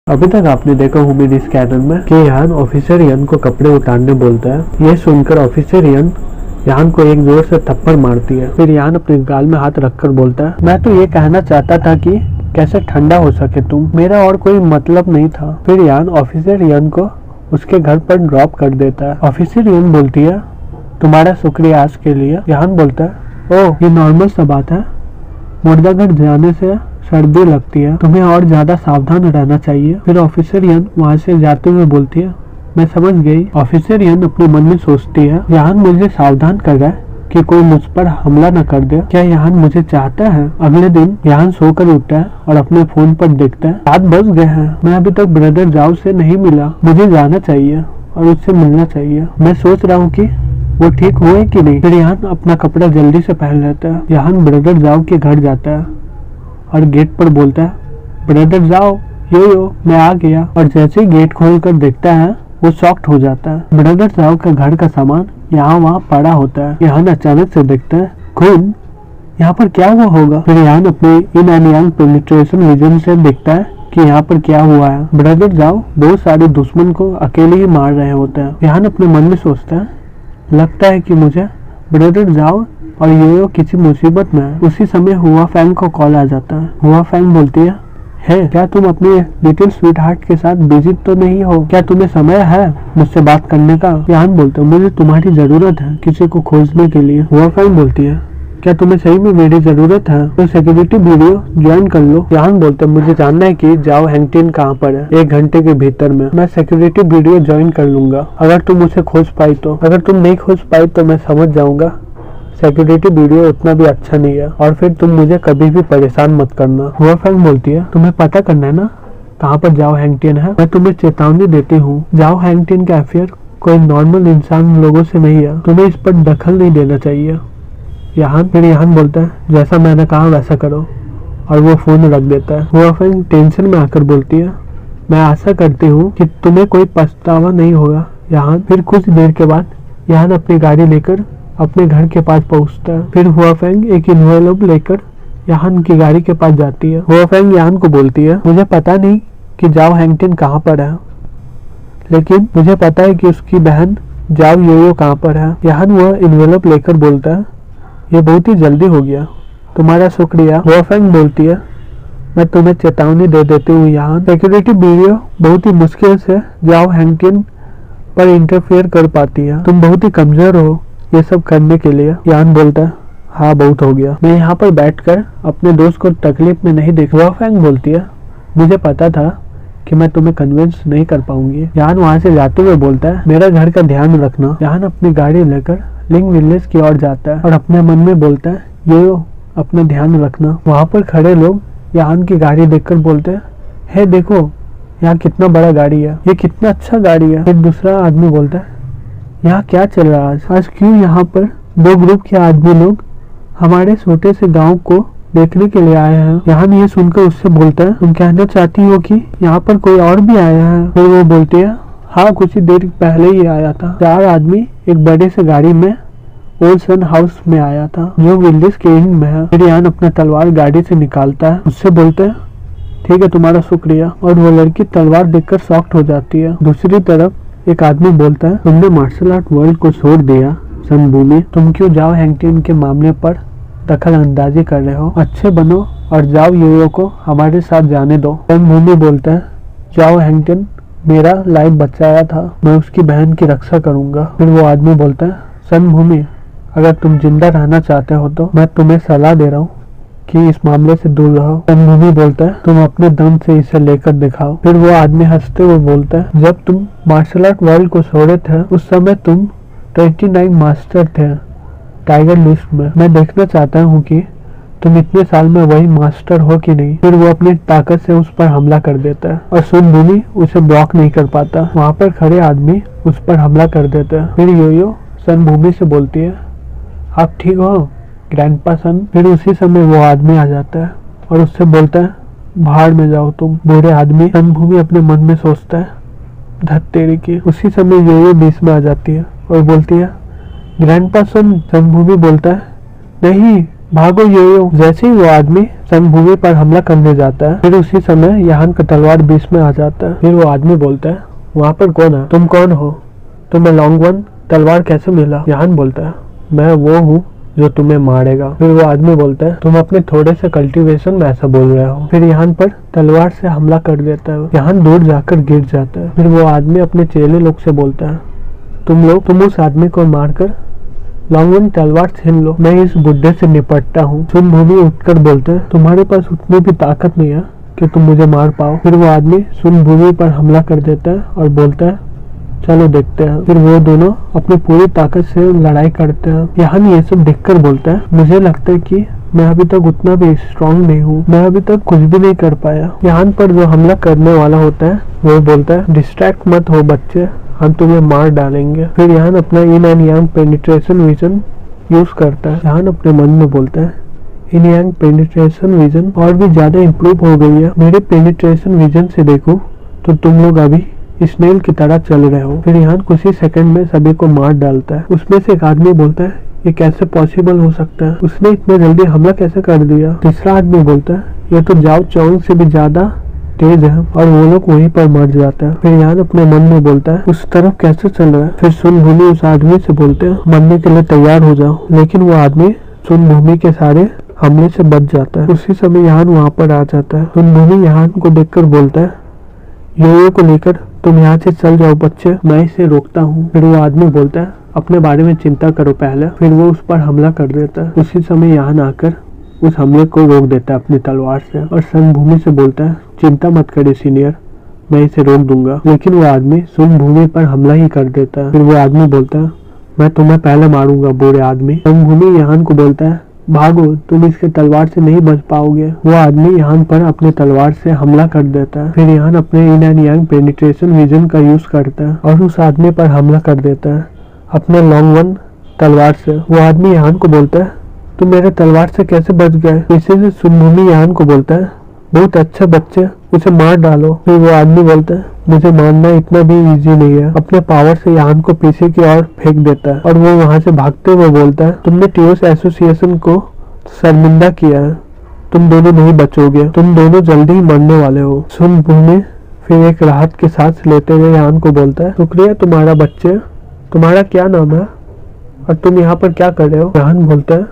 अभी तक आपने देखा हूँ मेरी स्कैनर में कि यान ऑफिसर यन को कपड़े उतारने बोलता है। ये सुनकर ऑफिसर यान को एक जोर से थप्पड़ मारती है। फिर यान अपने गाल में हाथ रखकर बोलता है, मैं तो ये कहना चाहता था कि कैसे ठंडा हो सके तुम, मेरा और कोई मतलब नहीं था। फिर यान ऑफिसर यन को उसके घर पर ड्रॉप कर देता है। ऑफिसर यन बोलती है, तुम्हारा शुक्रिया आज के लिए। यान बोलता है, ओह ये नॉर्मल सा बात है, मुर्दाघर जाने से सर्दी लगती है, तुम्हें और ज्यादा सावधान रहना चाहिए। फिर ऑफिसर यन वहाँ से जाते हुए बोलती है, मैं समझ गई। ऑफिसर यन अपने मन में सोचती है, यान मुझे सावधान कर रहा है कि कोई मुझ पर हमला न कर दे। क्या यान मुझे चाहता है? अगले दिन यान सोकर उठता है और अपने फोन पर देखता है 7 बज गए हैं, मैं अभी तक ब्रदर जाओ से नहीं मिला, मुझे जाना चाहिए और उससे मिलना चाहिए। मैं सोच रहा हूँ कि वो ठीक हुए कि नहीं। फिर यान अपना कपड़ा जल्दी से पहन लेता है। यान ब्रदर जाओ के घर जाता है और गेट पर बोलता है, ब्रदर जाओ यो मैं आ गया। और जैसे ही गेट खोल कर देखता है वो शॉक्ड हो जाता है। ब्रदर जाओ का घर का सामान यहाँ वहाँ पड़ा होता है। यान अचानक से देखता है खून, यहाँ पर क्या हुआ होगा। फिर यान अपने in and yang penetration vision से देखता है कि यहाँ पर क्या हुआ है। ब्रदर जाओ बहुत सारे दुश्मन को अकेले ही मार रहे होते हैं। यान अपने मन में सोचता है, लगता है कि मुझे ब्रदर जाओ और यो किसी मुसीबत में है। उसी समय हुआ फैंग को कॉल आ जाता है। हुआ फैंग बोलती है, क्या तुम अपने लिटिल स्वीट हार्ट के साथ बिजी तो नहीं हो? क्या तुम्हें समय है मुझसे बात करने का? यान बोलता है, मुझे तुम्हारी जरूरत है किसी को खोजने के लिए। हुआ फैंग बोलती है, क्या तुम्हें सही में मेरी जरूरत है? तो सिक्योरिटी वीडियो ज्वाइन कर लो। यान बोलते हैं, मुझे जानना है कि जाओ हैंगटिन कहाँ पर है, 1 घंटे के भीतर में मैं सिक्योरिटी वीडियो ज्वाइन कर लूंगा। अगर तुम उसे खोज पाई तो, अगर तुम नहीं खोज पाई तो मैं समझ जाऊंगा सिक्योरिटी वीडियो उतना भी अच्छा नहीं है और फिर तुम मुझे कभी भी परेशान मत करना। हुआ फैंग बोलती है, तुम्हें पता करना है ना कहाँ पर जाओ हैंगटिन है? मैं तुम्हें चेतावनी देती हूँ, जाओ हैंगटिन का अफेयर कोई नॉर्मल इंसान लोगों से नहीं है, तुम्हें इस पर दखल नहीं देना चाहिए। फिर यान बोलता है, जैसा मैंने कहा वैसा करो, और वो फोन रख देता है। हुआ फैंग टेंशन में आकर बोलती है, मैं आशा करती हूँ कि तुम्हें कोई पछतावा नहीं होगा। फिर कुछ देर के बाद यान अपनी गाड़ी लेकर अपने घर के पास पहुंचता है। फिर हुआ फैंग एक इन्वेलप लेकर यान की गाड़ी के पास जाती है। हुआ फैंग यान को बोलती है, मुझे पता नहीं कि जाओ हैंगटिन कहाँ पर है, लेकिन मुझे पता है कि उसकी बहन जाओ यो कहाँ पर है। यान वह इन्वेलप लेकर बोलता है, ये बहुत ही जल्दी हो गया, तुम्हारा शुक्रिया। हुआ फैंग बोलती है, मैं तुम्हें चेतावनी दे देती हूँ यान, सिक्योरिटी वीडियो बहुत ही मुश्किल से जाओ हैंगटिन पर इंटरफेयर कर पाती है, तुम बहुत ही कमजोर हो ये सब करने के लिए। यान बोलता है, हाँ बहुत हो गया, मैं यहाँ पर बैठकर अपने दोस्त को तकलीफ में नहीं देख। हुआ फैंग बोलती है, मुझे पता था कि मैं तुम्हें कन्विंस नहीं कर पाऊंगी। यान वहाँ से जाते हुए बोलता है, मेरा घर का ध्यान रखना। यान अपनी गाड़ी लेकर लिंग विलेज की ओर जाता है और अपने मन में बोलता है, ये अपना ध्यान रखना। वहाँ पर खड़े लोग यान की गाड़ी देखकर बोलते हैं, हे देखो यहाँ कितना बड़ा गाड़ी है, ये कितना अच्छा गाड़ी है। फिर दूसरा आदमी बोलता है, यहाँ क्या चल रहा है आज क्यों यहाँ पर 2 ग्रुप के आदमी लोग हमारे छोटे से गांव को देखने के लिए आए हैं। यान ये सुनकर उससे बोलता है, तुम कहना चाहती हो कि यहाँ पर कोई और भी आया है? फिर वो बोलते हैं, हाँ कुछ ही देर पहले ही आया था। 4 आदमी एक बड़े से गाड़ी में ओल्ड सन हाउस में आया था जो विलेज के एंड में है। फिर यान अपना तलवार गाड़ी से निकालता है, उससे बोलते हैं, ठीक है तुम्हारा शुक्रिया। और वो लड़की तलवार देखकर शॉक्ड हो जाती है। दूसरी तरफ एक आदमी बोलता है, तुमने मार्शल आर्ट वर्ल्ड को छोड़ दिया सनभूमि, तुम क्यों जाओ हैंगटिन के मामले पर दखल अंदाजी कर रहे हो? अच्छे बनो और जाओ यो को हमारे साथ जाने दो। सनभूमि बोलता है, जाओ हैंगटिन मेरा लाइफ बचाया था, मैं उसकी बहन की रक्षा करूंगा। फिर वो आदमी बोलता है, सनभूमि अगर तुम जिंदा रहना चाहते हो तो मैं तुम्हें सलाह दे रहा हूँ कि इस मामले से दूर रहो। सनभूमि बोलता है, तुम अपने दम से इसे लेकर दिखाओ। फिर वो आदमी हंसते हुए बोलता है, जब तुम मार्शल आर्ट वर्ल्ड को छोड़े थे उस समय तुम 29 मास्टर थे टाइगर लिस्ट में, मैं देखना चाहता हूँ कि तुम इतने साल में वही मास्टर हो कि नहीं। फिर वो अपनी ताकत से उस पर हमला कर देता है और सनभूमि उसे ब्लॉक नहीं कर पाता। वहाँ पर खड़े आदमी उस पर हमला कर देते हैं। फिर यो सनभूमि से बोलती है, आप ठीक हो ग्रैंडपा सन? फिर उसी समय वो आदमी आ जाता है और उससे बोलता है, भाड़ में जाओ तुम बुरे आदमी। सनभूमि अपने मन में सोचता है, धत तेरी की। उसी समय यो बीच में आ जाती है और बोलती है, ग्रैंडपा सन। सनभूमि बोलता है, नहीं भागो यो। जैसे ही वो आदमी रणभूमि पर हमला करने जाता है, फिर उसी समय यान का तलवार बीच में आ जाता है। फिर वो आदमी बोलता है, वहाँ पर कौन है? तुम कौन हो? तुम्हें लॉन्ग वन तलवार कैसे मिला? यान बोलता है, मैं वो हूँ जो तुम्हें मारेगा। फिर वो आदमी बोलता है, तुम अपने थोड़े से कल्टीवेशन में ऐसा बोल रहे हो। फिर यहाँ पर तलवार से हमला कर देता है, यहाँ दूर जाकर गिर जाता है। फिर वो आदमी अपने चेले लोग से बोलता है, तुम उस आदमी को मारकर लॉन्ग वन तलवार छीन लो, मैं इस बुड्ढे से निपटता हूँ। सुनभूमि उठकर बोलते हैं, तुम्हारे पास उतनी भी ताकत नहीं है कि तुम मुझे मार पाओ। फिर वो आदमी सुनभूमि पर हमला कर देता है और बोलता है, चलो देखते हैं। फिर वो दोनों अपनी पूरी ताकत से लड़ाई करते हैं। यहाँ ये सब देखकर बोलता है, मुझे लगता है कि मैं अभी तक उतना भी स्ट्रांग नहीं हूँ, मैं अभी तक कुछ भी नहीं कर पाया। यहाँ पर जो हमला करने वाला होता है वो बोलता है, डिस्ट्रैक्ट मत हो बच्चे, हम तुम्हें मार डालेंगे। फिर यहाँ अपना in and yang penetration vision use करता है। यहाँ अपने मन में बोलता है, इन यांग पेनिट्रेशन विजन और भी ज्यादा इम्प्रूव हो गई है। मेरे पेनिट्रेशन विजन से देखो तो तुम लोग अभी स्नेल की तरह चल रहे हो। फिर यहाँ कुछ ही सेकंड में सभी को मार डालता है। उसमें से एक आदमी बोलता है, ये कैसे पॉसिबल हो सकता है? उसने इतना जल्दी हमला कैसे कर दिया? तीसरा आदमी बोलता है, ये तो जाओ चौंग से भी ज्यादा तेज है, और वो लोग वहीं पर मर जाता है। फिर यहाँ अपने मन में बोलता है, उस तरफ कैसे चल रहा है? फिर सुनभूमि उस आदमी से बोलते हैं, मरने के लिए तैयार हो जाओ। लेकिन वो आदमी सुनभूमि के सारे हमले से बच जाता है। उसी समय यहाँ वहाँ पर आ जाता है। सुनभूमि यहाँ को देखकर बोलता है, यो को लेकर तुम यहाँ से चल जाओ बच्चे, मैं इसे रोकता हूँ। फिर वो आदमी बोलता है, अपने बारे में चिंता करो पहले। फिर वो उस पर हमला कर देता है। उसी समय यहाँ आकर उस हमले को रोक देता है अपनी तलवार से, और सुनभूमि से बोलता है, चिंता मत करिए सीनियर, मैं इसे रोक दूंगा। लेकिन वो आदमी सुनभूमि पर हमला ही कर देता है। फिर वो आदमी बोलता है, मैं तुम्हें पहले मारूंगा बुरे आदमी। सुनभूमि यहाँ को बोलता है, भागो, तुम इसके तलवार से नहीं बच पाओगे। वो आदमी यहाँ पर अपने तलवार से हमला कर देता है। फिर यहाँ अपने in and yang penetration vision का यूज करता है और उस आदमी पर हमला कर देता है अपने लॉन्ग वन तलवार से। वो आदमी यहाँ को बोलता है, तुम मेरे तलवार से कैसे बच गए? इसी से सुनभूमि यहाँ को बोलता है, बहुत अच्छा बच्चे, उसे मार डालो। फिर वो आदमी बोलता है, मुझे मारना इतना भी इजी नहीं है। अपने पावर से यान को पीछे की ओर फेंक देता है और वो वहाँ से भागते हुए बोलता है, तुमने टीओस एसोसिएशन को शर्मिंदा किया है, तुम दोनों नहीं बचोगे, तुम दोनों जल्दी ही मरने वाले हो। सुनभूमि फिर एक राहत की सांस लेते हुए यान को बोलता है, शुक्रिया तुम्हारा बच्चे, तुम्हारा क्या नाम है और तुम यहाँ पर क्या कर रहे हो? यान बोलता है,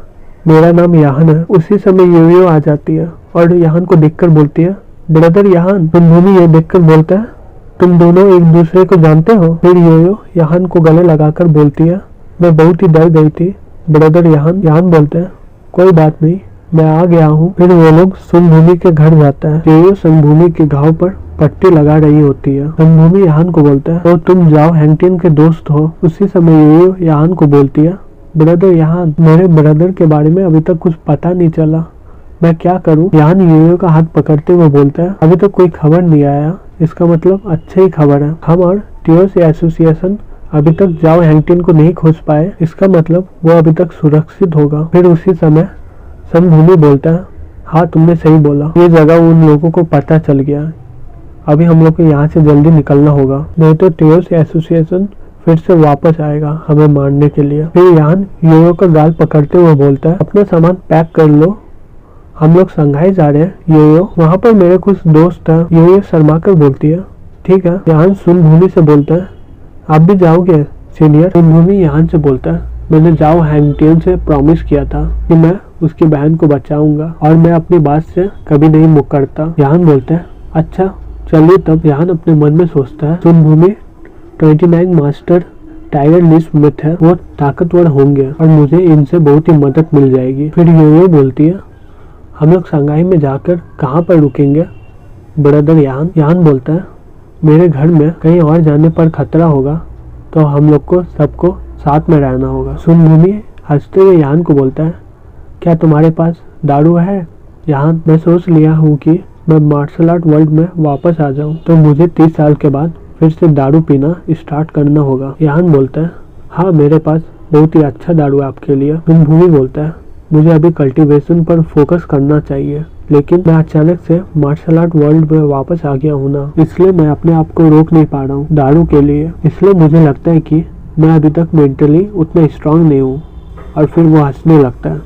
मेरा नाम याहन है। उसी समय योयो आ जाती है और याहन को देखकर बोलती है, ब्रदर याहन। सुनभूमि ये देखकर बोलता है, तुम दोनों एक दूसरे को जानते हो? फिर योयो याहन को गले लगाकर बोलती है, मैं बहुत ही डर गई थी ब्रदर याहन। याहन बोलते हैं, कोई बात नहीं, मैं आ गया हूँ। फिर वो लोग सुनभूमि के घर जाता है। योयो सुनभूमि के घाव पर पट्टी लगा रही होती है। सुनभूमि याहन को बोलता है, तो तुम जाओ हैंगटिन के दोस्त हो। उसी समय योयो याहन को बोलती है, ब्रदर याहन, मेरे ब्रदर के बारे में अभी तक कुछ पता नहीं चला, मैं क्या करूं? याहन योयो का हाथ पकड़ते हुए बोलता है, अभी तक कोई खबर नहीं आया, इसका मतलब अच्छी ही खबर है। हम और टीओस एसोसिएशन अभी तक जाओ हैंगटिन को नहीं खोज पाए, इसका मतलब वो अभी तक सुरक्षित होगा। फिर उसी समय सुनभूमि बोलता है, हाँ तुमने सही बोला, ये जगह उन लोगों को पता चल गया, अभी हम लोग को यहाँ से जल्दी निकलना होगा, नहीं तो टीओस एसोसिएशन फिर से वापस आएगा हमें मारने के लिए। फिर यान योयो का गाल पकड़ते हुए बोलता है, अपना सामान पैक कर लो, हम लोग संघाई जा रहे हैं योयो, वहाँ पर मेरे कुछ दोस्त हैं। योयो शर्मा कर बोलती है, ठीक है। यान सुनभूमि से बोलता है, आप भी जाओगे सीनियर? सुनभूमि यान से बोलता है, मैंने जाओ हैंगटिन से प्रॉमिस किया था कि मैं उसकी बहन को बचाऊंगा और मैं अपनी बात से कभी नहीं मुकरता। यान बोलता है, अच्छा चलिए तब। यान अपने मन में सोचता है, सुनभूमि 29 मास्टर टाइगर लिस्ट में थे, वो ताकतवर होंगे और मुझे इनसे बहुत ही मदद मिल जाएगी। फिर योयो बोलती है, हम लोग संघाई में जाकर कहाँ पर रुकेंगे ब्रदर यान? यान बोलता है, मेरे घर में कहीं और जाने पर खतरा होगा तो हम लोग को सबको साथ में रहना होगा। सुनभूमि हंसते हुए यान को बोलता है, क्या तुम्हारे पास दारू है? यान, मैं सोच लिया हूँ कि मैं मार्शल आर्ट वर्ल्ड में वापस आ जाऊँ तो मुझे 30 साल के बाद फिर से दारू पीना स्टार्ट करना होगा। यान बोलता है, हाँ मेरे पास बहुत ही अच्छा दारू है आपके लिए। सुनभूमि बोलता है, मुझे अभी कल्टीवेशन पर फोकस करना चाहिए, लेकिन मैं अचानक से मार्शल आर्ट वर्ल्ड में वापस आ गया हूँ ना, इसलिए मैं अपने आप को रोक नहीं पा रहा हूँ दारू के लिए, इसलिए मुझे लगता है कि मैं अभी तक मेंटली उतना स्ट्रांग नहीं हूँ। और फिर वो हंसने लगता है।